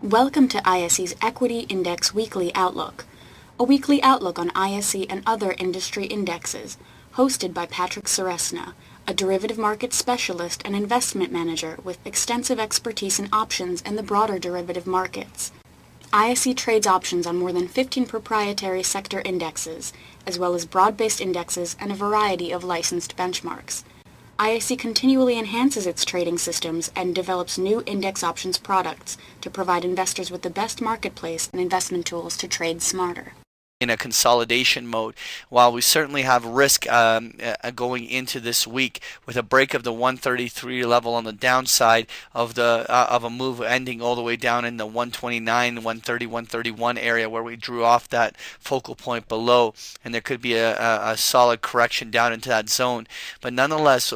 Welcome to ISE's Equity Index Weekly Outlook, a weekly outlook on ISE and other industry indexes, hosted by Patrick Ceresna, a derivative market specialist and investment manager with extensive expertise in options and the broader derivative markets. ISE trades options on more than 15 proprietary sector indexes, as well as broad-based indexes and a variety of licensed benchmarks. ISE continually enhances its trading systems and develops new index options products to provide investors with the best marketplace and investment tools to trade smarter. In a consolidation mode, while we certainly have risk going into this week with a break of the 133 level on the downside of a move ending all the way down in the 129, 130, 131 area where we drew off that focal point below, and there could be a solid correction down into that zone. But nonetheless,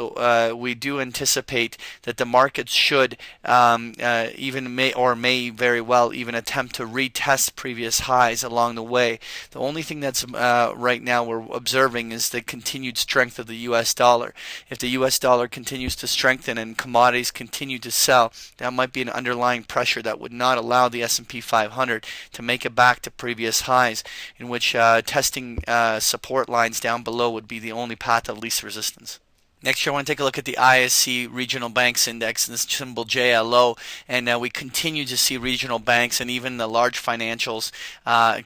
we do anticipate that the markets should may very well even attempt to retest previous highs along the way. The only thing that's right now we're observing is the continued strength of the U.S. dollar. If the U.S. dollar continues to strengthen and commodities continue to sell, that might be an underlying pressure that would not allow the S&P 500 to make it back to previous highs, in which testing support lines down below would be the only path of least resistance. Next year, I want to take a look at the ISE Regional Banks Index, and this symbol JLO, and we continue to see regional banks and even the large financials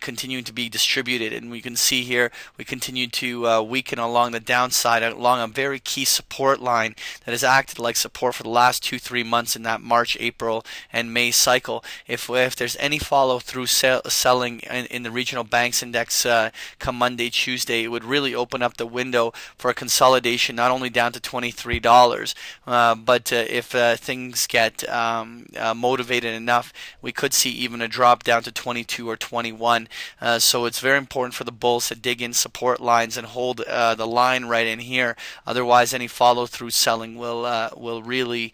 continuing to be distributed. And we can see here we continue to weaken along the downside, along a very key support line that has acted like support for the last 2-3 months in that March, April, and May cycle. If there's any follow-through selling in the Regional Banks Index come Monday, Tuesday, it would really open up the window for a consolidation, not only down to $23, but if things get motivated enough, we could see even a drop down to 22 or 21. So it's very important for the bulls to dig in support lines and hold the line right in here. Otherwise, any follow-through selling will really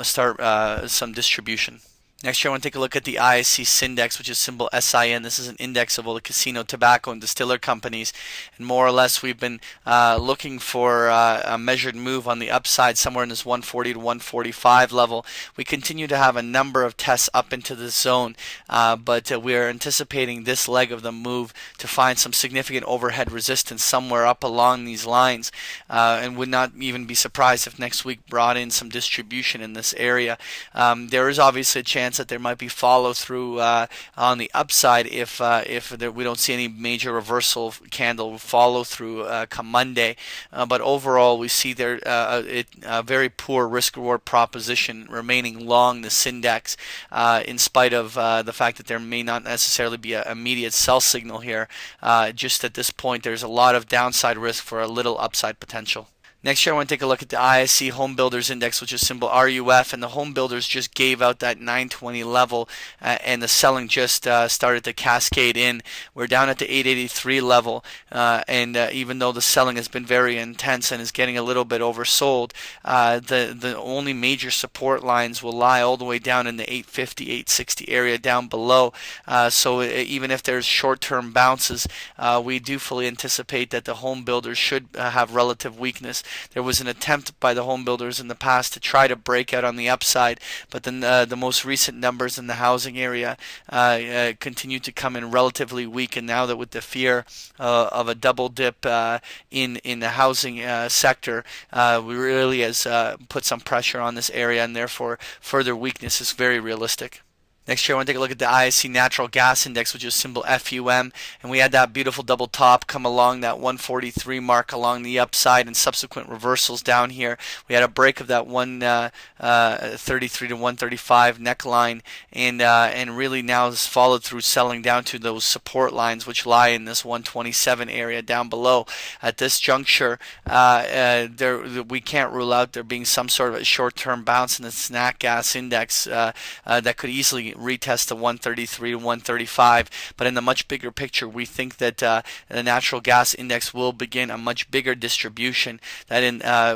start some distribution. Next year, I want to take a look at the ISE Syndex, which is symbol SIN. This is an index of all the casino, tobacco, and distiller companies. And more or less, we've been looking for a measured move on the upside, somewhere in this 140 to 145 level. We continue to have a number of tests up into this zone, but we are anticipating this leg of the move to find some significant overhead resistance somewhere up along these lines, and would not even be surprised if next week brought in some distribution in this area. There is obviously a chance that there might be follow through on the upside if we don't see any major reversal candle follow through come Monday. But overall, we see there a very poor risk reward proposition remaining long this index, in spite of the fact that there may not necessarily be an immediate sell signal here. Just at this point, there's a lot of downside risk for a little upside potential. Next year, I want to take a look at the ISE Home Builders Index, which is symbol RUF, and the home builders just gave out that 920 level, and the selling just started to cascade in. We're down at the 883 level, and even though the selling has been very intense and is getting a little bit oversold, the only major support lines will lie all the way down in the 850, 860 area down below. So even if there's short-term bounces, we do fully anticipate that the home builders should have relative weakness. There was an attempt by the home builders in the past to try to break out on the upside, but then the most recent numbers in the housing area continue to come in relatively weak. And now that with the fear of a double dip in the housing sector, we really has put some pressure on this area, and therefore further weakness is very realistic. Next year, I want to take a look at the ISE Natural Gas Index, which is symbol FUM, and we had that beautiful double top come along that 143 mark along the upside and subsequent reversals down here. We had a break of that 133 to 135 neckline, and really now has followed through selling down to those support lines, which lie in this 127 area down below. At this juncture, we can't rule out there being some sort of a short-term bounce in the snack gas index that could easily retest the 133 to 135, but in the much bigger picture, we think that the natural gas index will begin a much bigger distribution that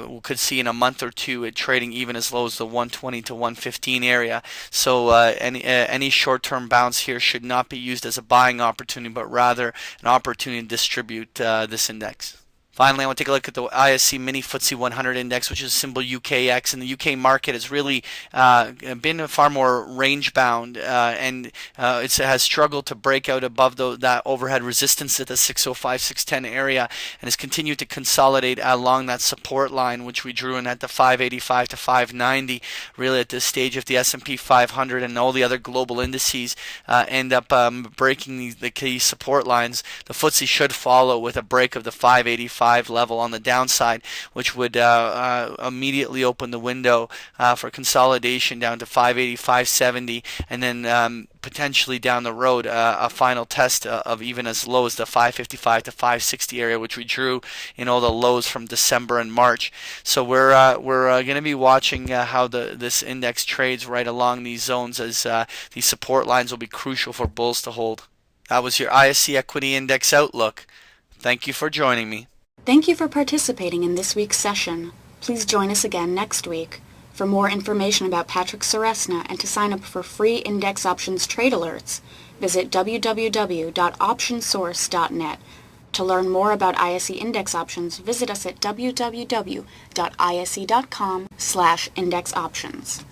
we could see in a month or two it trading even as low as the 120 to 115 area. So any short-term bounce here should not be used as a buying opportunity, but rather an opportunity to distribute this index. Finally, I want to take a look at the ISE Mini FTSE 100 Index, which is symbol UKX, and the UK market has really been far more range-bound, and it has struggled to break out above that overhead resistance at the 605, 610 area, and has continued to consolidate along that support line, which we drew in at the 585 to 590. Really, at this stage, if the S&P 500 and all the other global indices end up breaking the key support lines, the FTSE should follow with a break of the 585 level on the downside, which would immediately open the window for consolidation down to 580, 570, and then potentially down the road a final test of even as low as the 555 to 560 area, which we drew in all the lows from December and March. So we're going to be watching how this index trades right along these zones, as these support lines will be crucial for bulls to hold. That was your ISE Equity Index Outlook. Thank you for joining me. Thank you for participating in this week's session. Please join us again next week. For more information about Patrick Ceresna and to sign up for free index options trade alerts, visit www.optionsource.net. To learn more about ISE index options, visit us at www.ise.com/indexoptions.